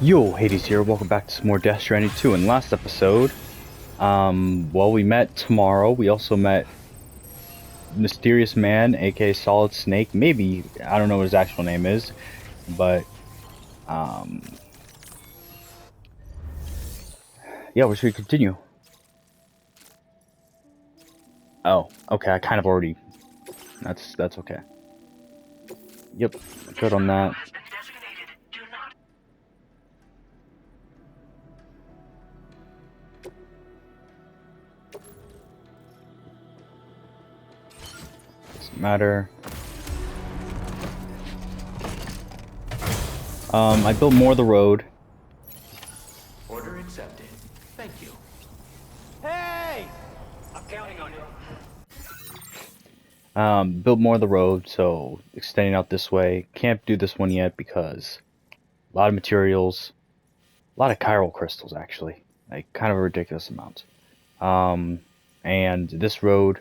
Yo, Hades here. Welcome back to some more Death Stranding 2. In last episode, well, we met Tomorrow. We also met Mysterious Man, aka Solid Snake. Maybe, I don't know what his actual name is, but, yeah, we should continue. Oh, okay, I kind of already, that's okay. Yep, good on that. Doesn't matter. I built more of the road. Order accepted. Thank you. Hey! I'm counting on you. Built more of the road, so extending out this way. Can't do this one yet because a lot of materials, a lot of chiral crystals actually, like kind of a ridiculous amount. And this road,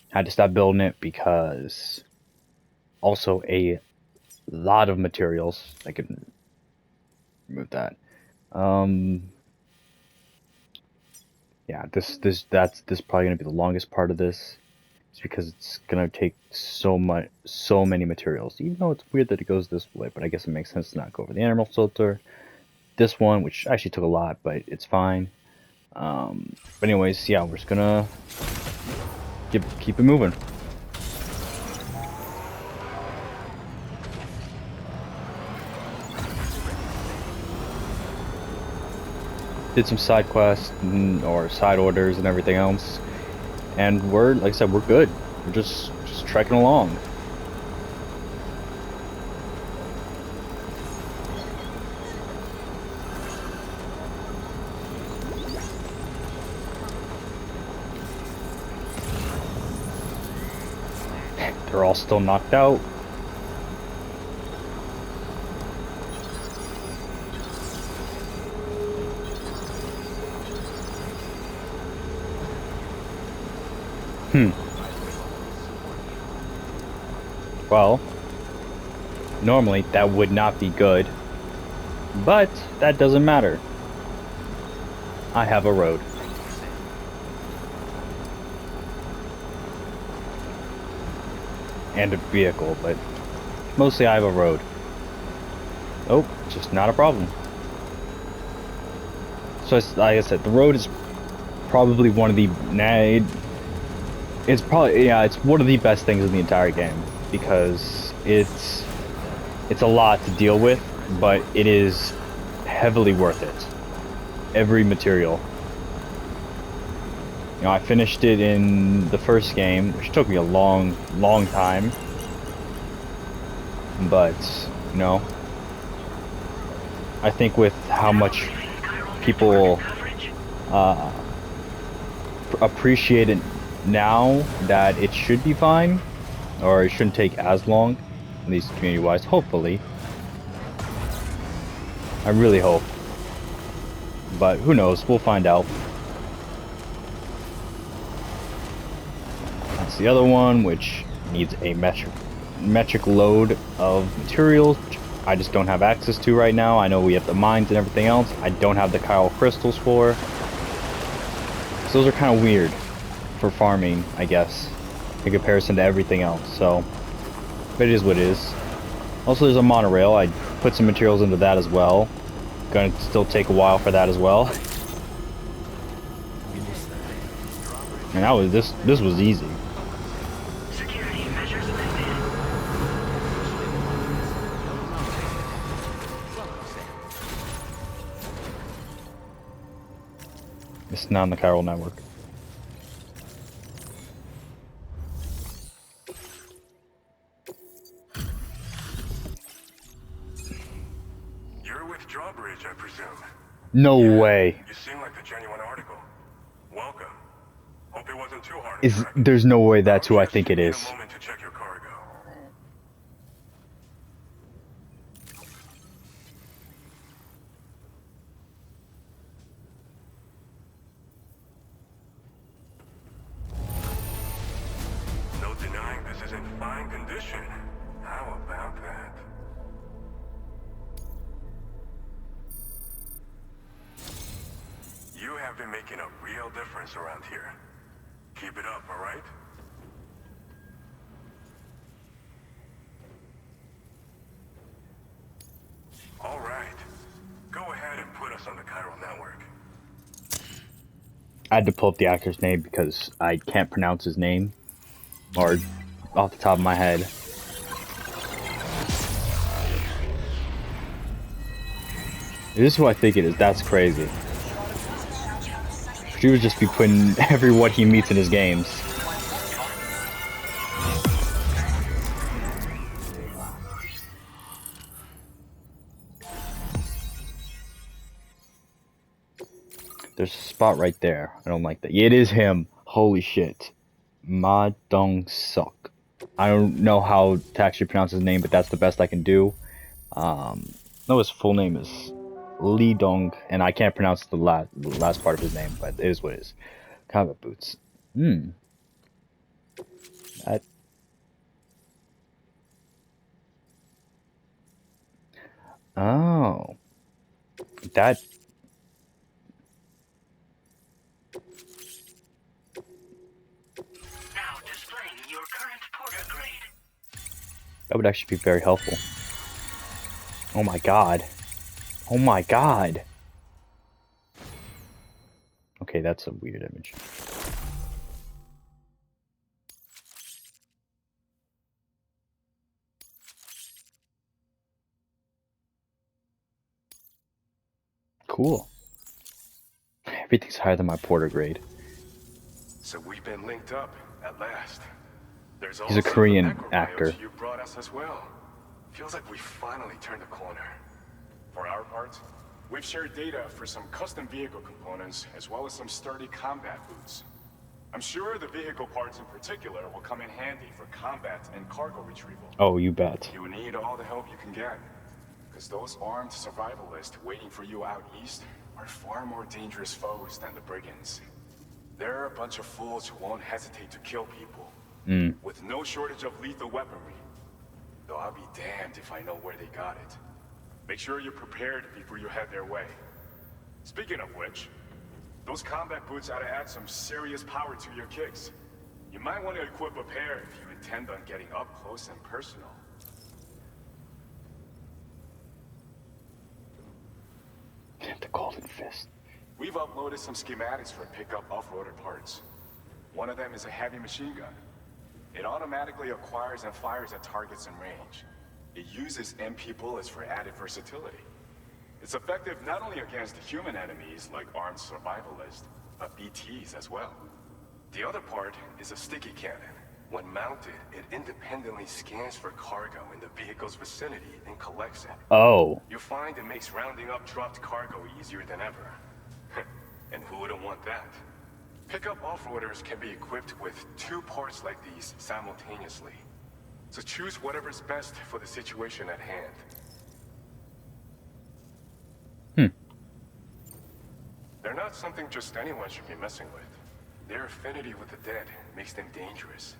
had to stop building it because also a lot of materials. I can remove that. Yeah, this probably gonna be the longest part of this. It's because it's gonna take so many materials. Even though it's weird that it goes this way, but I guess it makes sense to not go over the animal filter. This one, which actually took a lot, but it's fine. But anyways, yeah, we're just gonna keep it moving. Did some side quests or side orders and everything else, and we're, like I said, we're good. We're just trekking along. They're all still knocked out. Well, normally that would not be good, but that doesn't matter. I have a road. And a vehicle, but mostly I have a road. Oh, just not a problem. So like I said, the road is probably one of the it's probably, yeah, it's one of the best things in the entire game because it's a lot to deal with, but it is heavily worth it. Every material. You know, I finished it in the first game, which took me a long time. But, you know, I think with how much people appreciate it now, that it should be fine, or it shouldn't take as long, at least community-wise, hopefully. I really hope. But who knows, we'll find out. That's the other one, which needs a metric load of materials, which I just don't have access to right now. I know we have the mines and everything else. I don't have the chiral crystals for. So those are kind of weird for farming, I guess, in comparison to everything else. So, but it is what it is. Also, there's a monorail. I put some materials into that as well. Gonna still take a while for that as well. And that was this was easy. Security measures lifted. It's not on the chiral network. You're with Drawbridge, I presume. No way. You seem like the genuine article. Welcome. Hope it wasn't too hard. There's no way that's who I think it is. A moment to check your cargo. No denying this is in fine condition. How about that? have been making a real difference around here. Keep it up, all right? All right. Go ahead and put us on the chiral network. I had to pull up the actor's name because I can't pronounce his name, or off the top of my head. This is who I think it is. That's crazy. She would just be putting everyone he meets in his games. There's a spot right there. I don't like that. Yeah, it is him. Holy shit. Ma Dong Suk. I don't know how to actually pronounce his name, but that's the best I can do. No, his full name is Lee Dong, and I can't pronounce the last part of his name, but it is what it is. Combat boots. That. Oh. That. Now displaying your current porter grade. That would actually be very helpful. Oh my god. Oh my god. Okay, that's a weird image. Cool. Everything's higher than my porter grade. So we've been linked up at last. There's He's a Korean actor. You brought us as well. Feels like we finally turned the corner. For our part, we've shared data for some custom vehicle components as well as some sturdy combat boots. I'm sure the vehicle parts in particular will come in handy for combat and cargo retrieval. Oh, you bet. You need all the help you can get, because those armed survivalists waiting for you out east are far more dangerous foes than the brigands. They're a bunch of fools who won't hesitate to kill people, with no shortage of lethal weaponry. Though I'll be damned if I know where they got it. Make sure you're prepared before you head their way. Speaking of which, those combat boots ought to add some serious power to your kicks. You might want to equip a pair if you intend on getting up close and personal. The Golden Fist. We've uploaded some schematics for pickup off-roader parts. One of them is a heavy machine gun. It automatically acquires and fires at targets in range. It uses MP bullets for added versatility. It's effective not only against human enemies like armed survivalists, but BTs as well. The other part is a sticky cannon. When mounted, it independently scans for cargo in the vehicle's vicinity and collects it. Oh. You'll find it makes rounding up dropped cargo easier than ever. And who wouldn't want that? Pickup off-roaders can be equipped with 2 parts like these simultaneously. So choose whatever's best for the situation at hand. They're not something just anyone should be messing with. Their affinity with the dead makes them dangerous.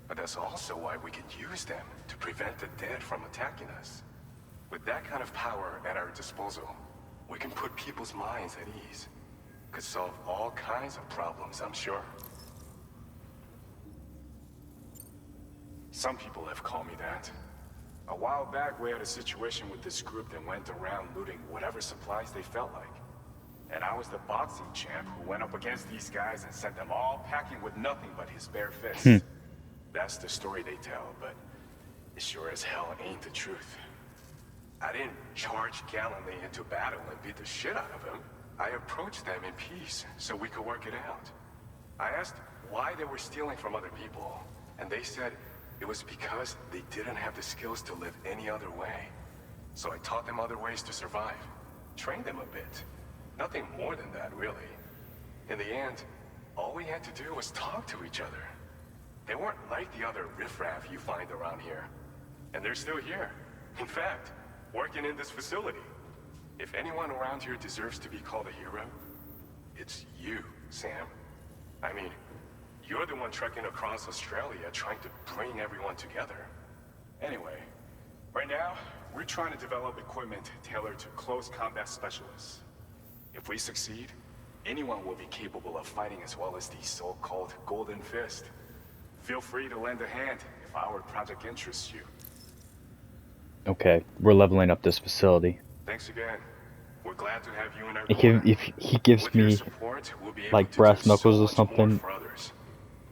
But that's also why we can use them to prevent the dead from attacking us. With that kind of power at our disposal, we can put people's minds at ease. Could solve all kinds of problems, I'm sure. Some people have called me that. A while back, we had a situation with this group that went around looting whatever supplies they felt like. And I was the boxing champ who went up against these guys and sent them all packing with nothing but his bare fists. That's the story they tell, but it sure as hell ain't the truth. I didn't charge gallantly into battle and beat the shit out of them. I approached them in peace so we could work it out. I asked why they were stealing from other people, and they said it was because they didn't have the skills to live any other way. So I taught them other ways to survive, trained them a bit. Nothing more than that, really. In the end, all we had to do was talk to each other. They weren't like the other riffraff you find around here. And they're still here. In fact, working in this facility. If anyone around here deserves to be called a hero, it's you, Sam. I mean, you're the one trekking across Australia trying to bring everyone together. Anyway, right now, we're trying to develop equipment tailored to close combat specialists. If we succeed, anyone will be capable of fighting as well as the so-called Golden Fist. Feel free to lend a hand if our project interests you. Okay, we're leveling up this facility. Thanks again. We're glad to have you in our If corner. he gives With your me support, we'll be able like to brass do knuckles so or much more something, for others.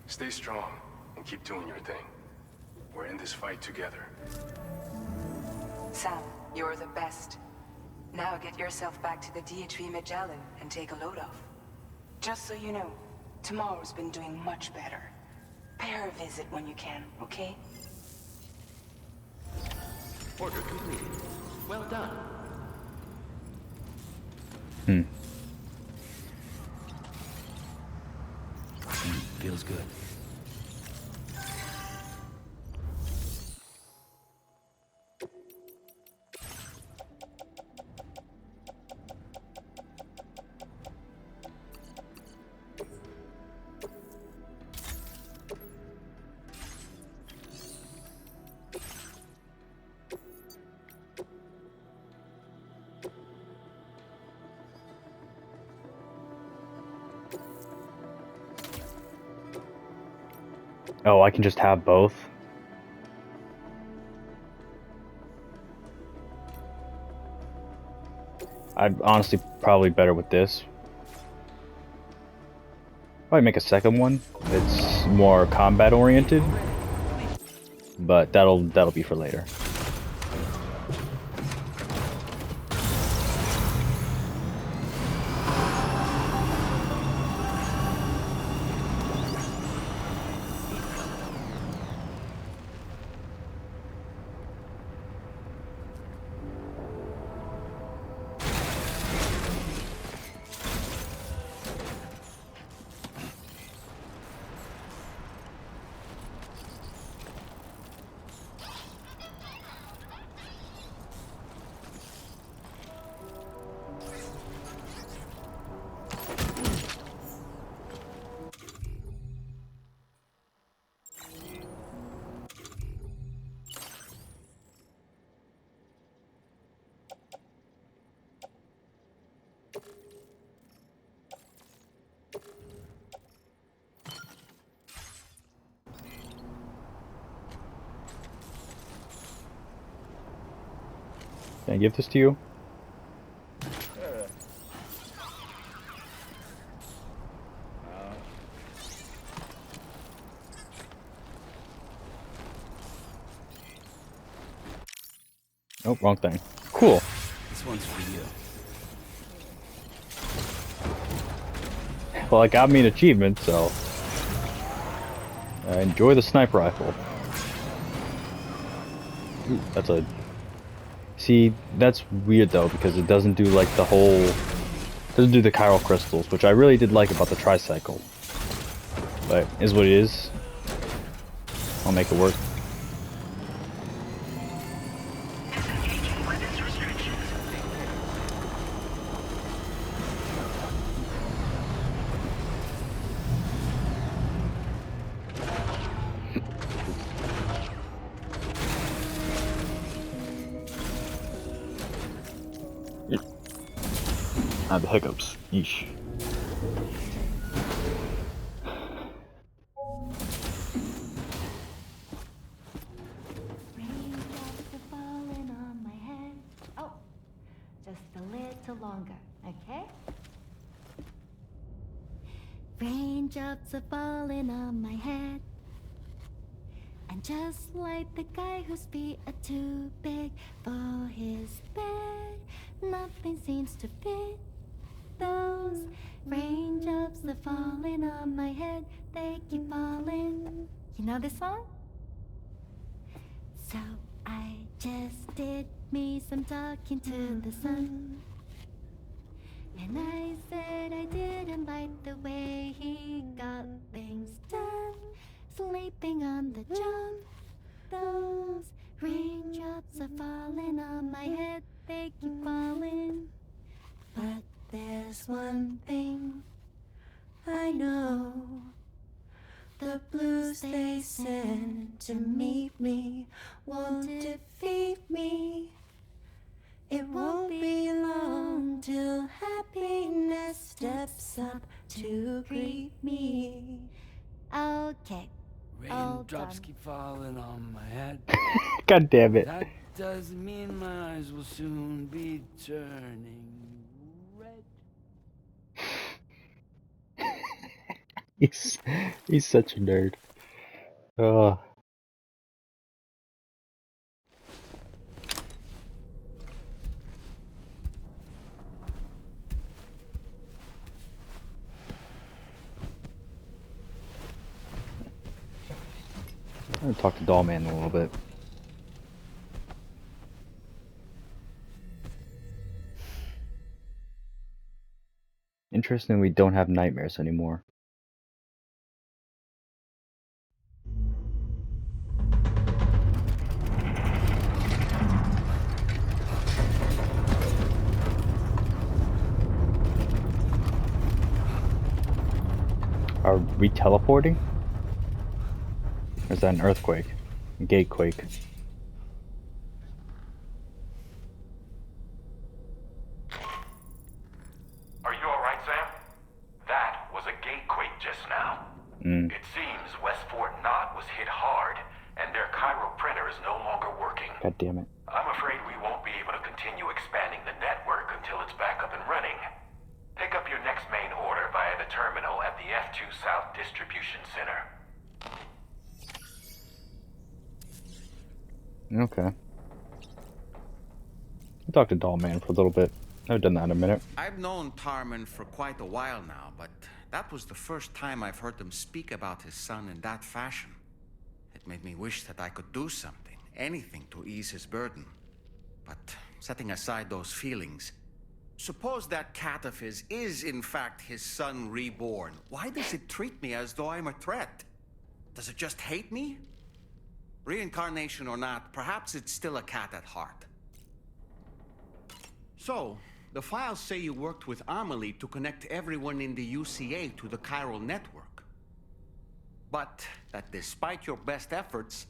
Stay strong and keep doing your thing. We're in this fight together. Sam, you're the best. Now get yourself back to the DHV Magellan and take a load off. Just so you know, tomorrow's been doing much better. Pay her a visit when you can, okay? Order completed. Well done. Feels good. Oh, I can just have both? I'm honestly probably better with this. Probably make a second one. It's more combat oriented, but that'll be for later. Can I give this to you? Oh, wrong thing. Cool. This one's for you. Well, it got me an achievement, so enjoy the sniper rifle. Ooh, that's a... See, that's weird though, because it doesn't do like the whole... doesn't do the chiral crystals, which I really did like about the tricycle. But is what it is. I'll make it work. Disengaging weapons restrictions. I have the hiccups. Yeesh. Raindrops are falling on my head. Oh, just a little longer, okay? Raindrops are falling on my head. And just like the guy whose feet are too big for his bed, nothing seems to fit. Those raindrops are falling on my head, they keep falling. You know this song? So I just did me some talking to the sun. And I said I didn't like the way he got things done. Sleeping on the job. Those raindrops are falling on my head, they keep falling. But there's one thing I know. The blues they send to meet me won't defeat me. It won't be long till happiness steps steps up to greet me. Okay. All Raindrops done. keep falling on my head. God damn it. That doesn't mean my eyes will soon be turning red. He's such a nerd. Oh. I'm gonna talk to Dollman a little bit. Interesting, we don't have nightmares anymore. Are we teleporting? Or is that an earthquake? Gatequake. Are you alright, Sam? That was a gatequake just now. It seems West Fort Knott was hit hard, and their Cairo printer is no longer working. God damn it. I'm afraid we won't be able to continue expanding the network until it's back up and running. Pick up your next main order via the terminal at the F2 South Distribution Center. Okay. I'll talk to Dollman for a little bit. I haven't done that in a minute. I've known Tarman for quite a while now, but that was the first time I've heard him speak about his son in that fashion. It made me wish that I could do something, anything to ease his burden. But setting aside those feelings, suppose that cat of his is in fact his son reborn. Why does it treat me as though I'm a threat? Does it just hate me? Reincarnation or not, perhaps it's still a cat at heart. So, the files say you worked with Amelie to connect everyone in the UCA to the chiral network. But that despite your best efforts,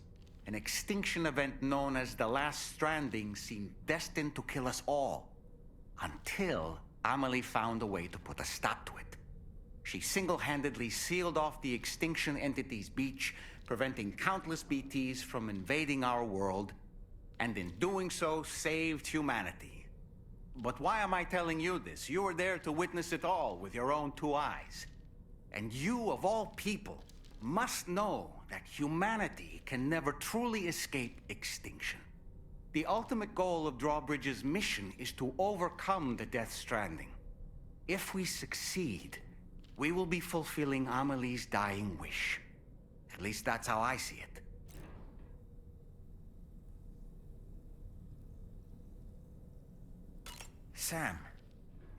an extinction event known as the Last Stranding seemed destined to kill us all. Until Amelie found a way to put a stop to it. She single-handedly sealed off the extinction entity's beach, preventing countless BTs from invading our world, and in doing so, saved humanity. But why am I telling you this? You were there to witness it all with your own 2 eyes. And you, of all people, must know that humanity can never truly escape extinction. The ultimate goal of Drawbridge's mission is to overcome the Death Stranding. If we succeed, we will be fulfilling Amelie's dying wish. At least that's how I see it. Sam,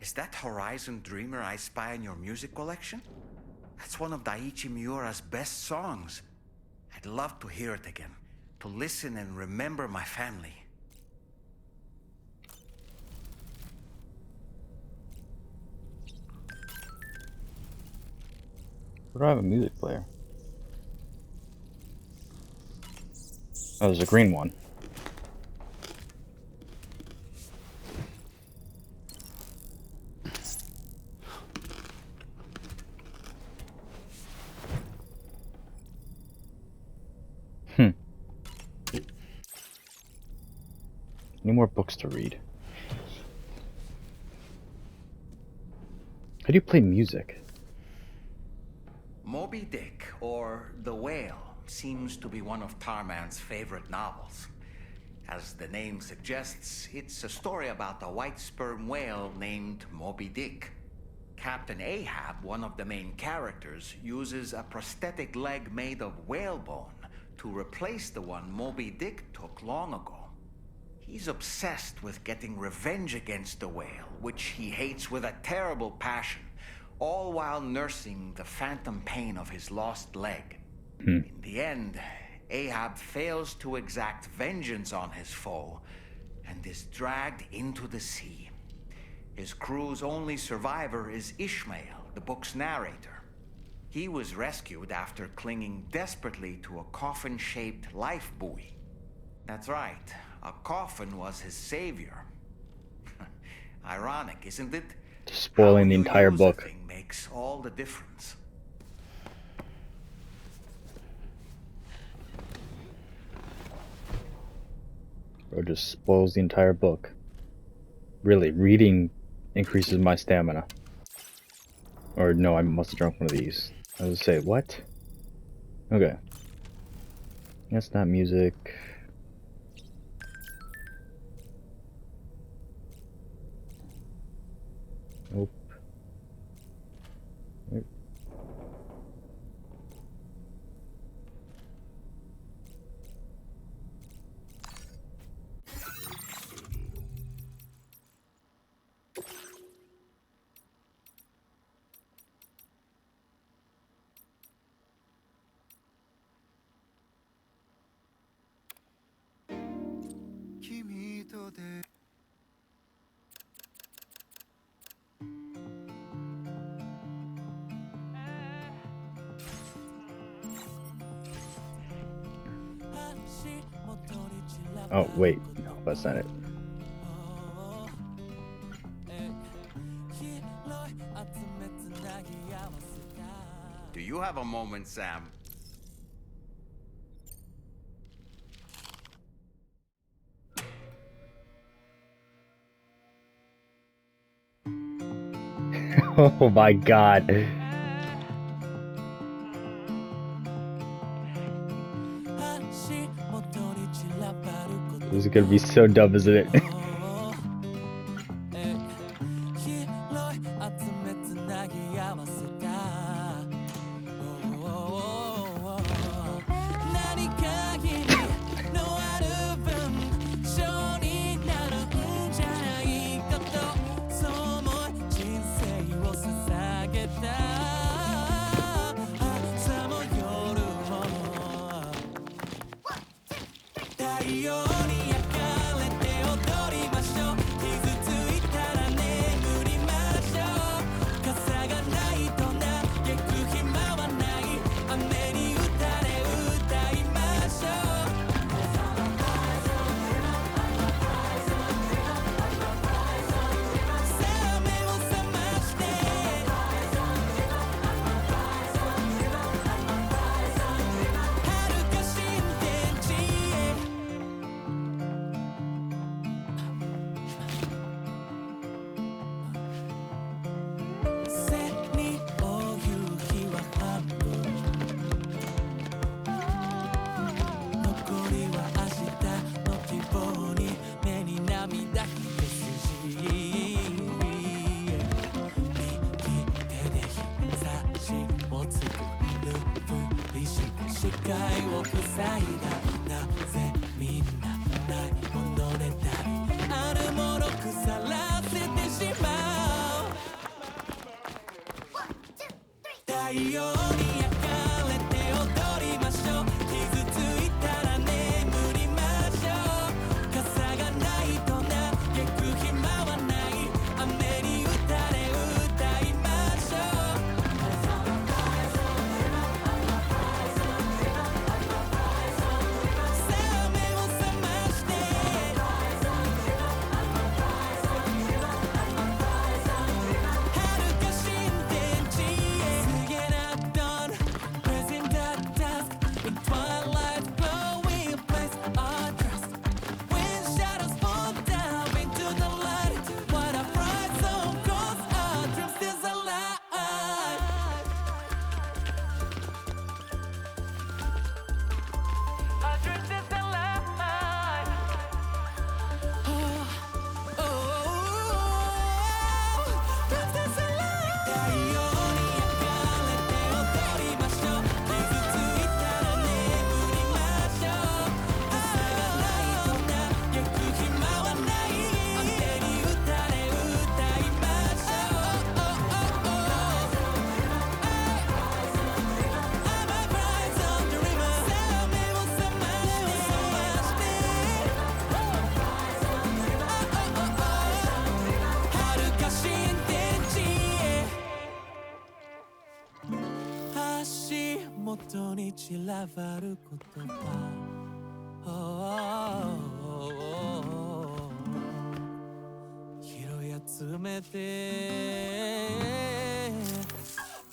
is that Horizon Dreamer I spy in your music collection? That's one of Daiichi Miura's best songs. I'd love to hear it again, to listen and remember my family. Where do I have a music player? Oh, there's a green one. Any more books to read? How do you play music? Moby Dick, or The Whale, seems to be one of Tarman's favorite novels. As the name suggests, it's a story about a white sperm whale named Moby Dick. Captain Ahab, one of the main characters, uses a prosthetic leg made of whalebone to replace the one Moby Dick took long ago. He's obsessed with getting revenge against the whale, which he hates with a terrible passion, all while nursing the phantom pain of his lost leg. In the end, Ahab fails to exact vengeance on his foe and is dragged into the sea. His crew's only survivor is Ishmael, the book's narrator. He was rescued after clinging desperately to a coffin-shaped life buoy. That's right, a coffin was his savior. Ironic, isn't it? Spoiling the How you entire use a book. thing makes makes all the difference. Bro just spoils the entire book. Really, reading increases my stamina. Or no, I must have drunk one of these. I was gonna say, what? Okay. That's not music. Nope. Nope. Oh, wait. No, that's not it. Do you have a moment, Sam? Oh my god. This is gonna be so dumb, isn't it?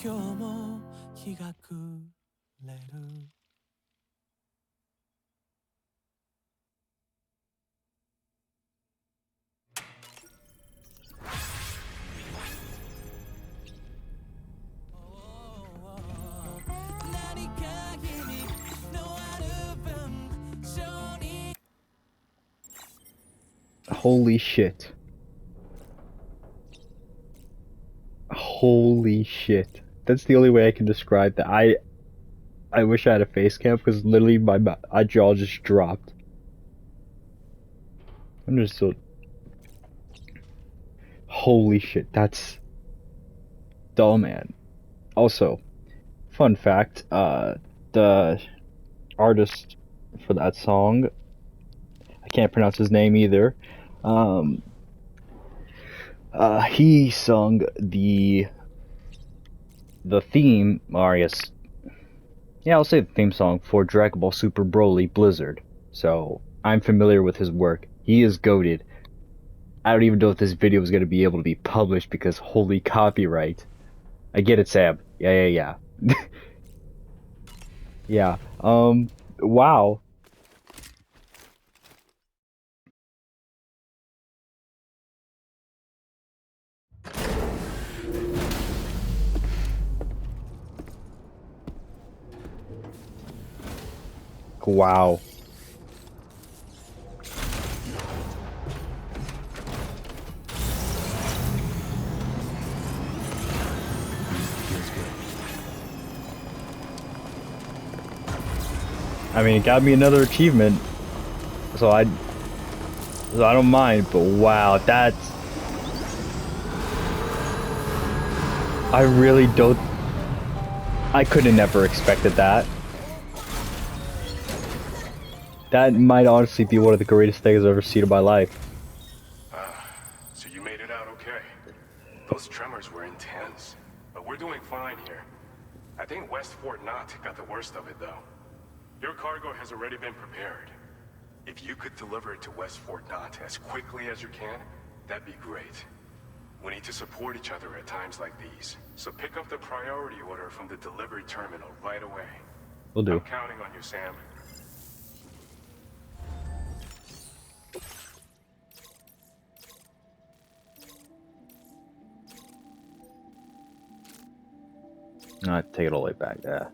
今日も日が暮れる Holy shit. Holy shit. That's the only way I can describe that. I wish I had a face cam because literally my jaw just dropped. I'm just so... Holy shit, that's... Dull, man. Also, fun fact, the artist for that song, I can't pronounce his name either, he sung the theme, or I guess, yeah, I'll say the theme song for Dragon Ball Super Broly Blizzard. So, I'm familiar with his work. He is goated. I don't even know if this video is going to be able to be published because holy copyright. I get it, Sam. Yeah. Yeah, wow. Wow. I mean, it got me another achievement, so I don't mind, but wow, that's... I really don't... I could have never expected that. That might honestly be one of the greatest things I've ever seen in my life. So you made it out okay. Those tremors were intense, but we're doing fine here. I think West Fort Knott got the worst of it, though. Your cargo has already been prepared. If you could deliver it to West Fort Knott as quickly as you can, that'd be great. We need to support each other at times like these, so pick up the priority order from the delivery terminal right away. Will do. I'm counting on you, Sam. Take it all the way back there.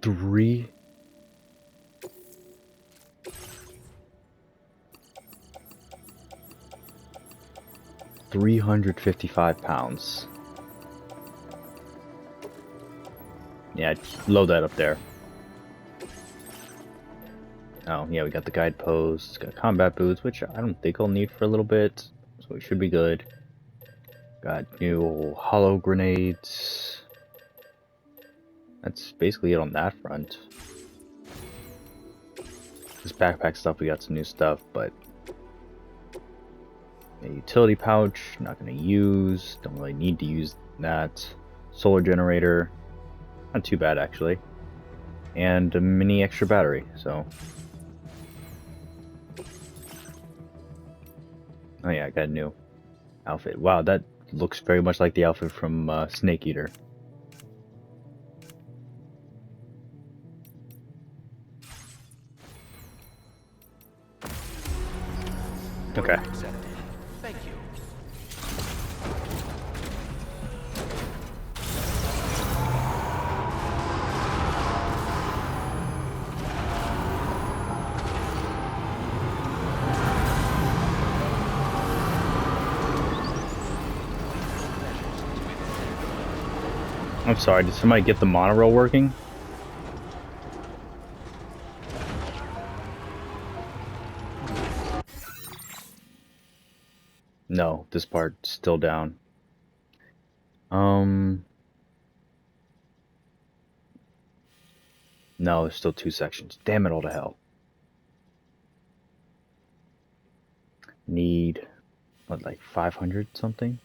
3... 355 pounds. Yeah, load that up there. Oh, yeah, we got the guideposts, got combat boots, which I don't think I'll need for a little bit, so we should be good. Got new hollow grenades. That's basically it on that front. This backpack stuff, we got some new stuff, but a utility pouch, not gonna use, don't really need to use that. Solar generator, not too bad actually. And a mini extra battery, so. Oh yeah, I got a new outfit. Wow, that looks very much like the outfit from Snake Eater. Okay. Thank you. I'm sorry, did somebody get the monorail working? No, this part's still down. No, there's still 2 sections. Damn it all to hell. Need, what, like 500 something?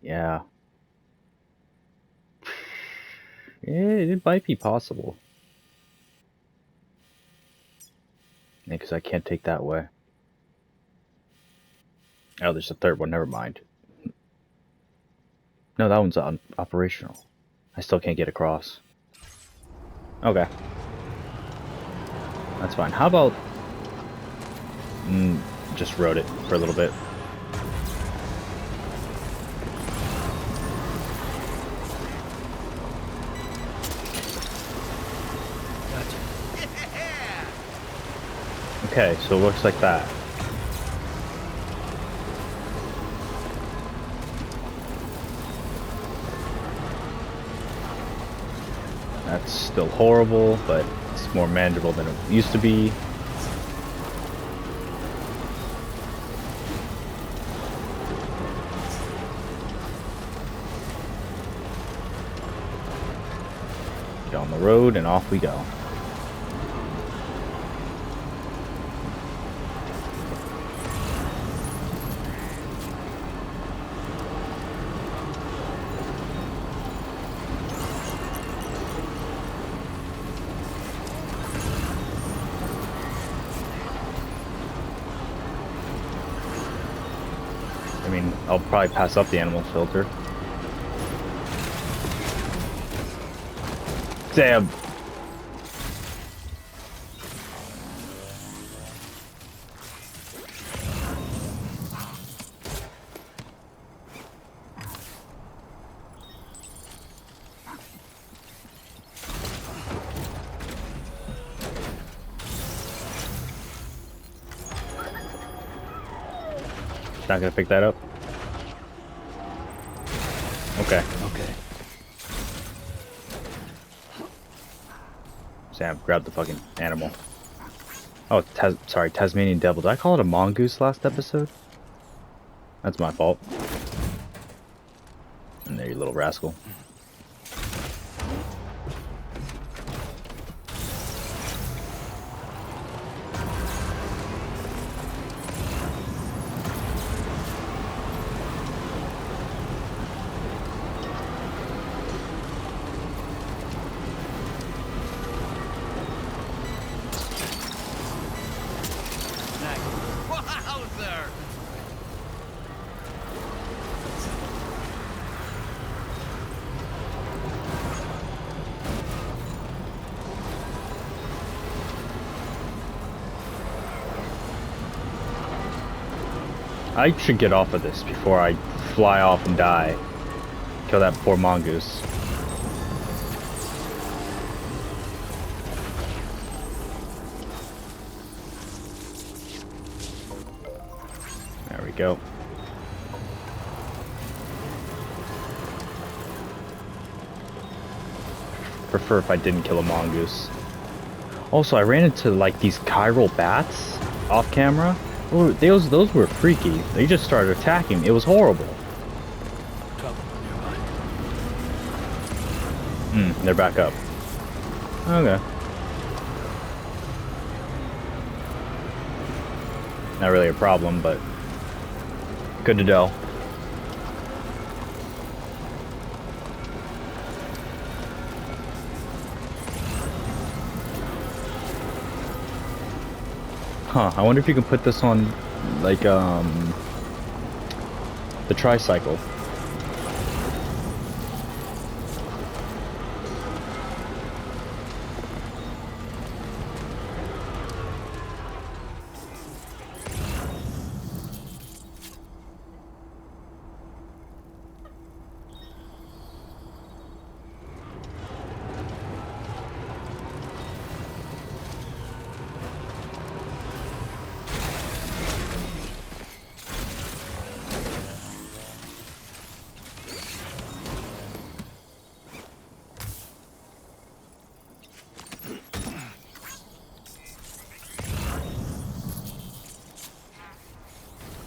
Yeah. It might be possible. Yeah, because I can't take that way. Oh, there's a third one. Never mind. No, that one's operational. I still can't get across. Okay. That's fine. How about... just rode it for a little bit. Okay, so it looks like that. That's still horrible, but it's more manageable than it used to be. Get on the road and off we go. I mean, I'll probably pass up the animal filter. Damn. Not gonna pick that up. Okay. Okay. Sam, grab the fucking animal. Oh, sorry, Tasmanian devil. Did I call it a mongoose last episode? That's my fault. And there, you little rascal. I should get off of this before I fly off and die. Kill that poor mongoose. There we go. Prefer if I didn't kill a mongoose. Also, I ran into like these chiral bats off camera. Oh, those were freaky. They just started attacking. It was horrible. They're back up. Okay. Not really a problem, but good to know. Huh, I wonder if you can put this on, like, the tricycle.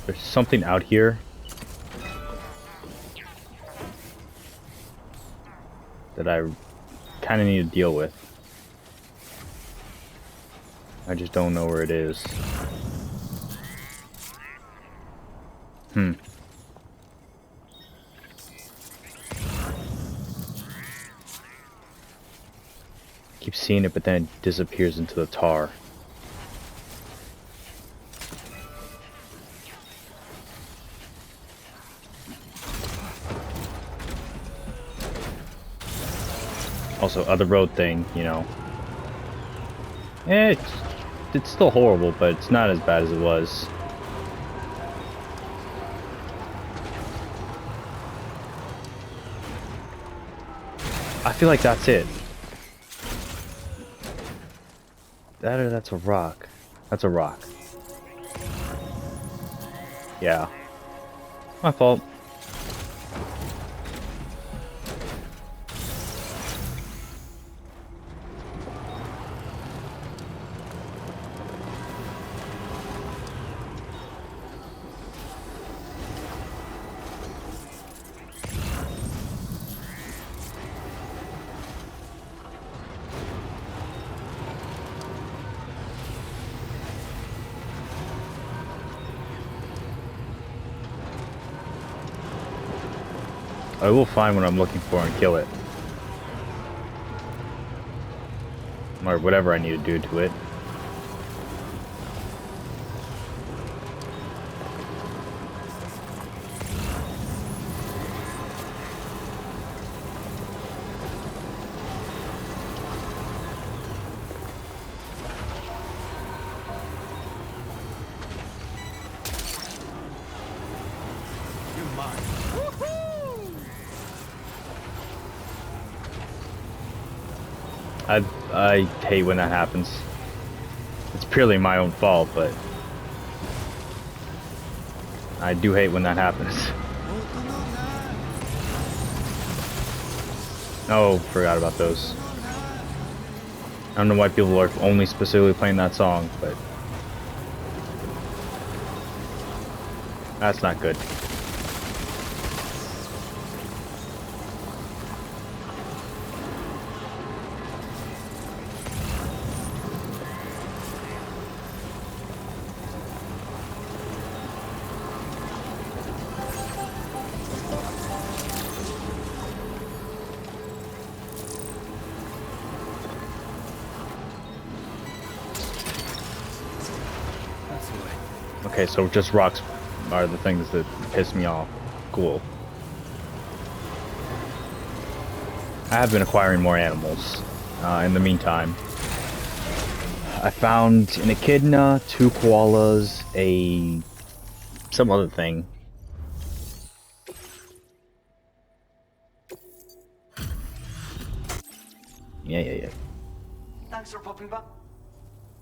There's something out here that I kind of need to deal with. I just don't know where it is. Keep seeing it, but then it disappears into the tar. Also, other road thing, you know. It's still horrible, but it's not as bad as it was. I feel like that's it. That or that's a rock. That's a rock. Yeah. My fault. I will find what I'm looking for and kill it. Or whatever I need to do to it. I hate when that happens. It's purely my own fault, but I do hate when that happens. Oh, forgot about those. I don't know why people are only specifically playing that song, but that's not good. Okay, so just rocks are the things that piss me off. Cool. I have been acquiring more animals in the meantime. I found an echidna, 2 koalas, some other thing. Yeah. Thanks for popping back.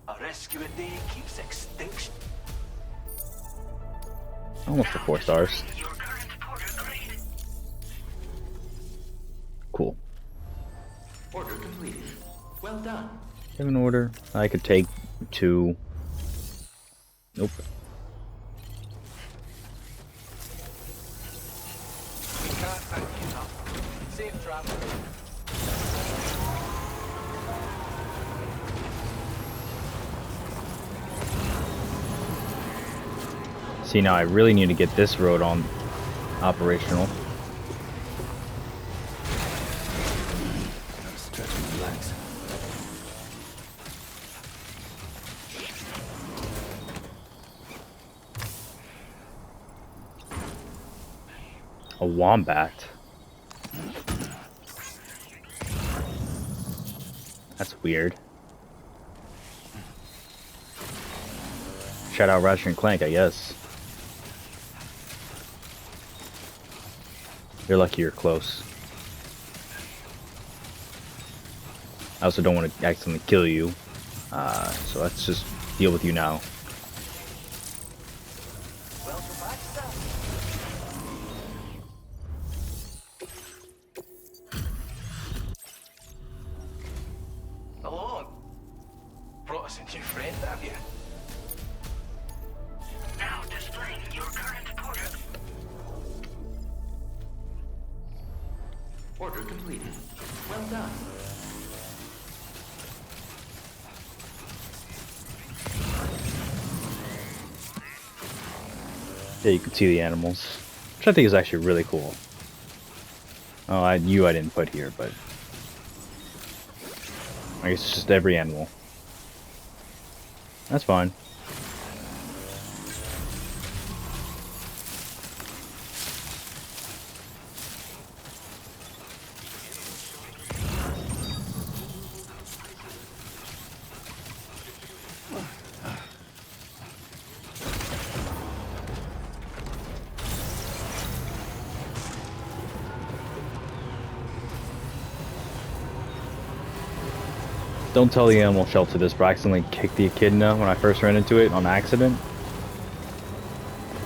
A rescue a day keeps extinction. Almost to 4 stars. Cool. Order completed. Well done. Have an order. I could take 2. Nope. Safe travel. See, now I really need to get this road on operational. Stretch my legs. A wombat. That's weird. Shout out Ratchet and Clank, I guess. You're lucky you're close. I also don't want to accidentally kill you. So let's just deal with you now. Hello. Brought us a new friend, have you? Now displaying your current order. Order completed. Well done. Yeah, you can see the animals, which I think is actually really cool. Oh, I didn't put here, but I guess it's just every animal. That's fine. Don't tell the animal shelter this, but I accidentally kicked the echidna when I first ran into it on accident.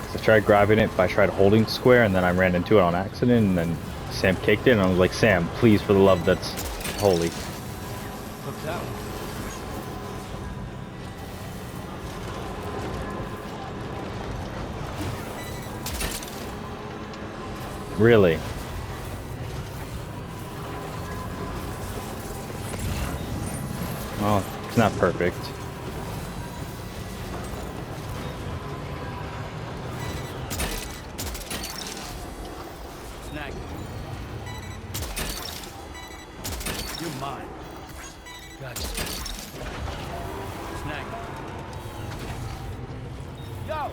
So I tried grabbing it, but I tried holding square, and then I ran into it on accident, and then Sam kicked it, and I was like, Sam, please, for the love that's holy. Hooked out. Really? Well, it's not perfect. Snag. You're mine. Gotcha. Snag. Yo!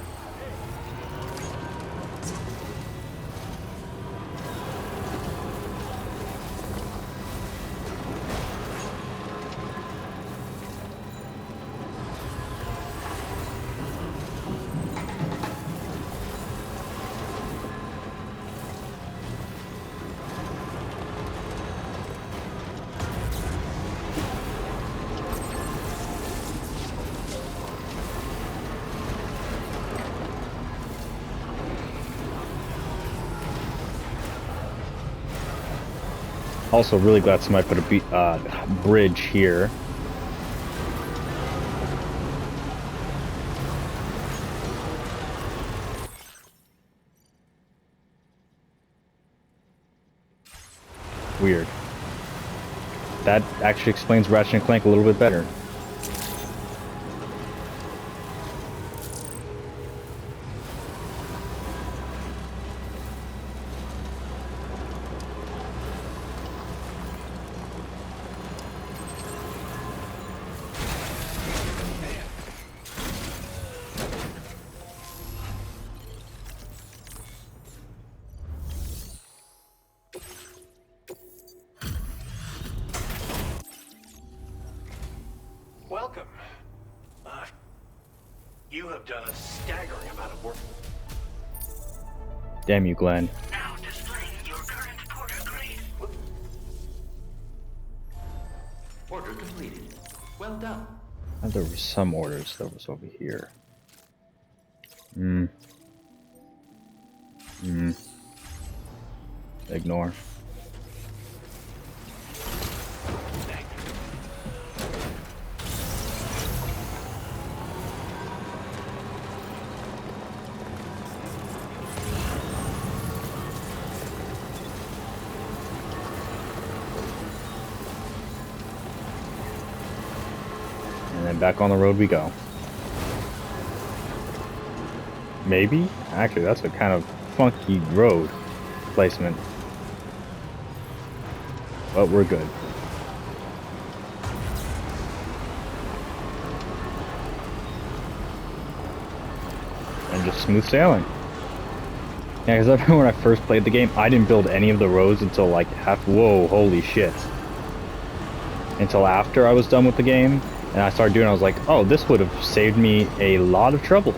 Also, really glad somebody put a bridge here. Weird. That actually explains Ratchet and Clank a little bit better. Welcome. You have done a staggering amount of work. Damn you, Glenn. Now displaying your current porter grade. Order completed. Well done. There were some orders that was over here. Ignore. And then back on the road we go. Maybe? Actually, that's a kind of funky road placement. But we're good. And just smooth sailing. Yeah, because I remember when I first played the game, I didn't build any of the roads until like whoa, holy shit. Until after I was done with the game. And I started doing it, I was like, oh, this would have saved me a lot of trouble.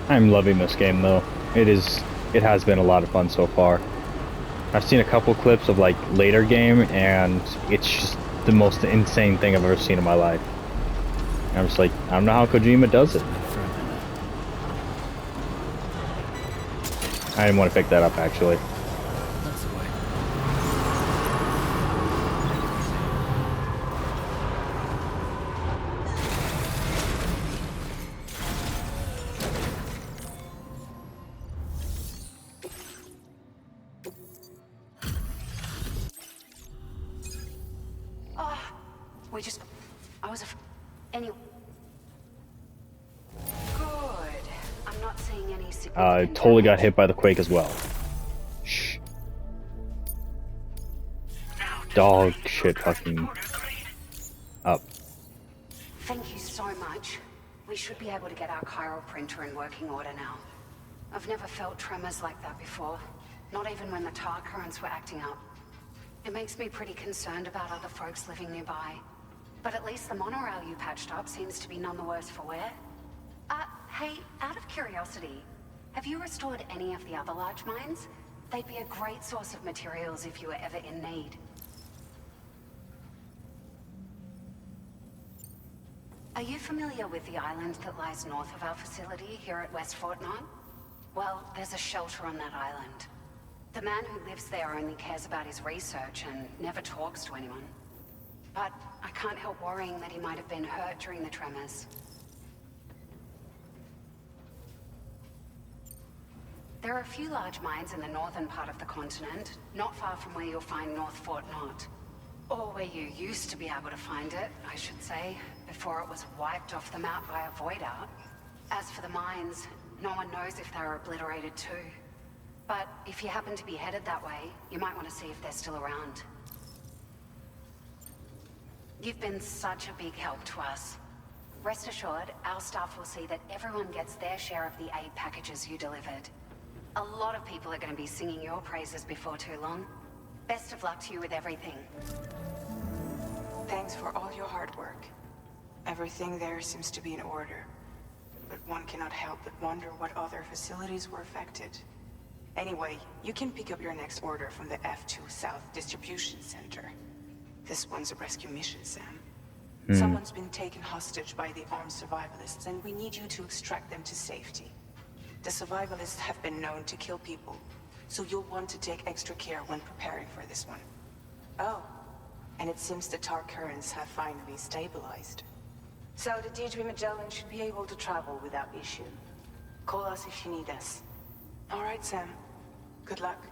I'm loving this game though. It has been a lot of fun so far. I've seen a couple clips of like later game and it's just the most insane thing I've ever seen in my life. And I'm just like, I don't know how Kojima does it. I didn't want to pick that up actually. That's the way. Not seeing any significant Totally got damage. hit by the quake as well. Shh. Dog shit fucking up. Thank you so much. We should be able to get our chiral printer in working order now. I've never felt tremors like that before. Not even when the tar currents were acting up. It makes me pretty concerned about other folks living nearby. But at least the monorail you patched up seems to be none the worse for wear. Hey, out of curiosity, have you restored any of the other large mines? They'd be a great source of materials if you were ever in need. Are you familiar with the island that lies north of our facility here at West Fort Knox? Well, there's a shelter on that island. The man who lives there only cares about his research and never talks to anyone. But I can't help worrying that he might have been hurt during the tremors. There are a few large mines in the northern part of the continent, not far from where you'll find North Fort Knox. Or where you used to be able to find it, I should say, before it was wiped off the map by a void out. As for the mines, no one knows if they were obliterated too. But if you happen to be headed that way, you might want to see if they're still around. You've been such a big help to us. Rest assured, our staff will see that everyone gets their share of the aid packages you delivered. A lot of people are going to be singing your praises before too long. Best of luck to you with everything. Thanks for all your hard work. Everything there seems to be in order. But one cannot help but wonder what other facilities were affected. Anyway, you can pick up your next order from the F2 South Distribution Center. This one's a rescue mission, Sam. Someone's been taken hostage by the armed survivalists, and we need you to extract them to safety. The survivalists have been known to kill people, so you'll want to take extra care when preparing for this one. Oh, and it seems the tar currents have finally stabilized. So the D3 Magellan should be able to travel without issue. Call us if you need us. All right, Sam. Good luck.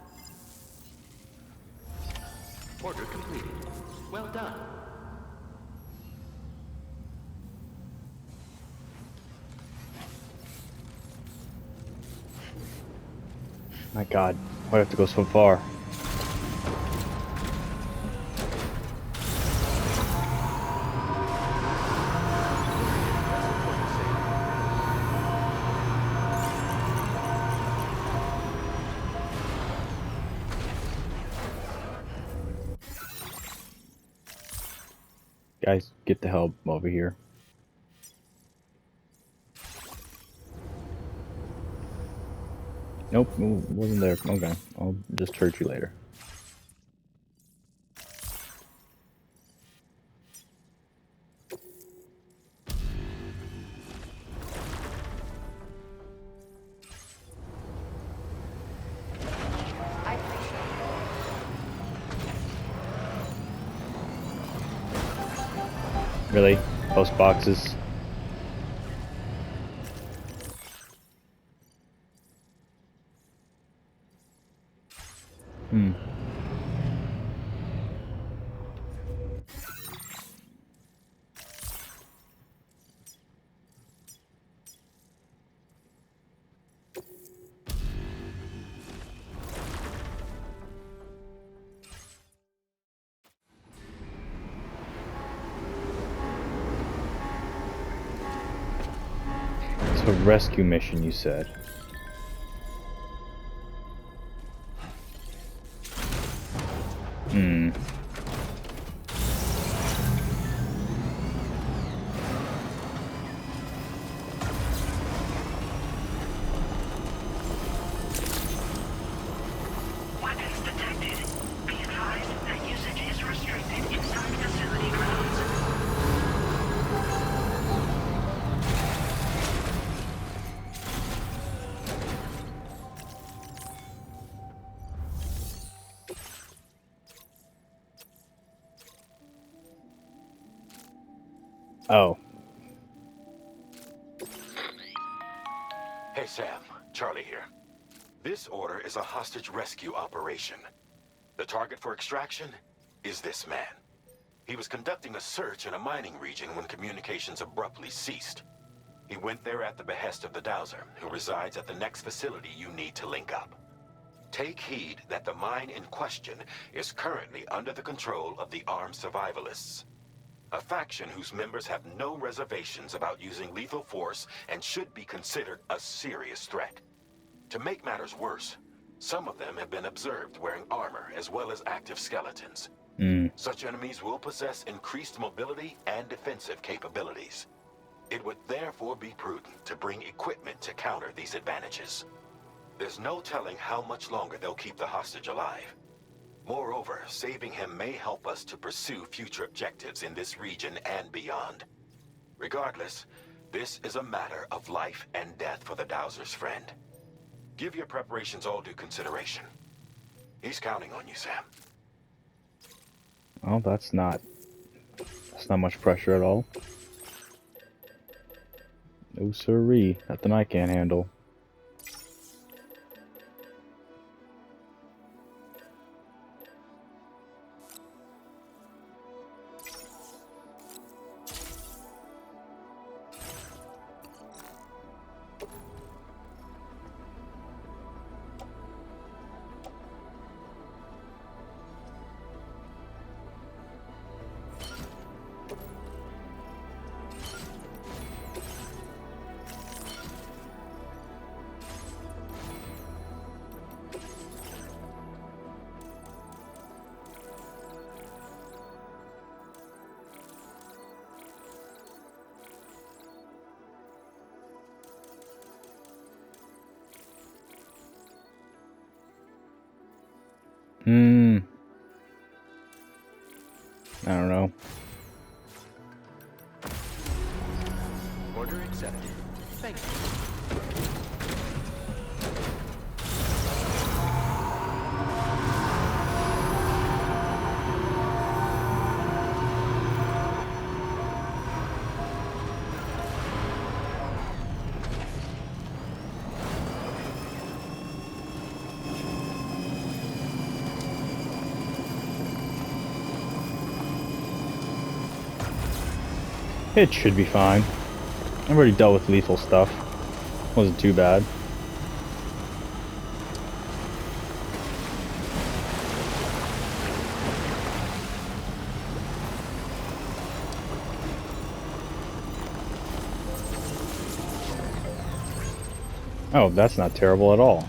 Order completed. Well done. My god, why do I have to go so far? Guys, get the hell over here. Nope, wasn't there. Okay, I'll just hurt you later. I appreciate it. Really? Post boxes? It's a rescue mission, you said. Weapons detected. Be advised that usage is restricted inside facility grounds. Oh. Hey Sam, Charlie here. This order is a hostage rescue operation. The target for extraction is this man. He was conducting a search in a mining region when communications abruptly ceased. He went there at the behest of the Dowser, who resides at the next facility you need to link up. Take heed that the mine in question is currently under the control of the armed survivalists, a faction whose members have no reservations about using lethal force and should be considered a serious threat. To make matters worse, some of them have been observed wearing armor as well as active skeletons. Such enemies will possess increased mobility and defensive capabilities. It would therefore be prudent to bring equipment to counter these advantages. There's no telling how much longer they'll keep the hostage alive. Moreover, saving him may help us to pursue future objectives in this region and beyond. Regardless, this is a matter of life and death for the Dowser's friend. Give your preparations all due consideration. He's counting on you, Sam. Well, that's not much pressure at all. No siree, nothing I can't handle. I don't know. Order accepted. Thank you. It should be fine. I've already dealt with lethal stuff. Wasn't too bad. Oh, that's not terrible at all.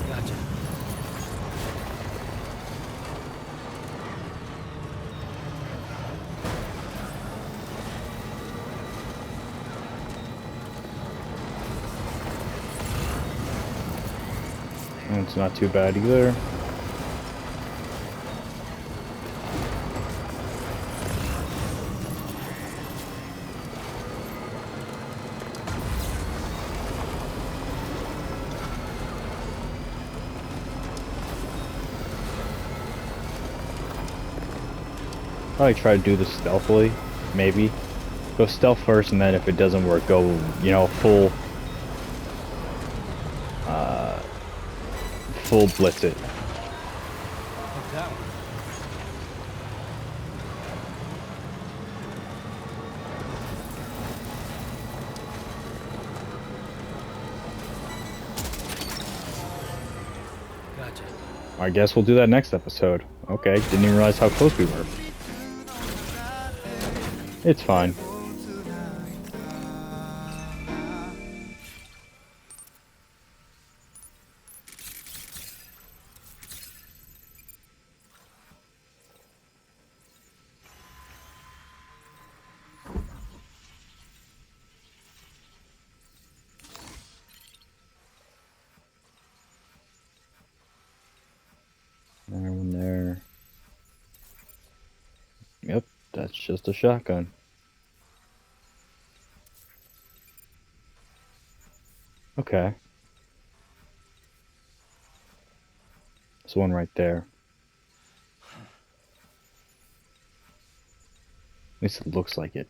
Gotcha. It's not too bad either. Probably try to do this stealthily, maybe. Go stealth first, and then if it doesn't work, go, you know, full blitz it. Hope that one. Gotcha. I guess we'll do that next episode. Okay, didn't even realize how close we were. It's fine. There, one there. Yep, that's just a shotgun. Okay. There's one right there. At least it looks like it.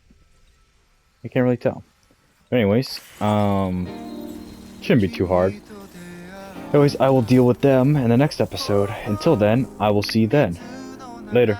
I can't really tell. But anyways, shouldn't be too hard. Anyways, I will deal with them in the next episode. Until then, I will see you then. Later.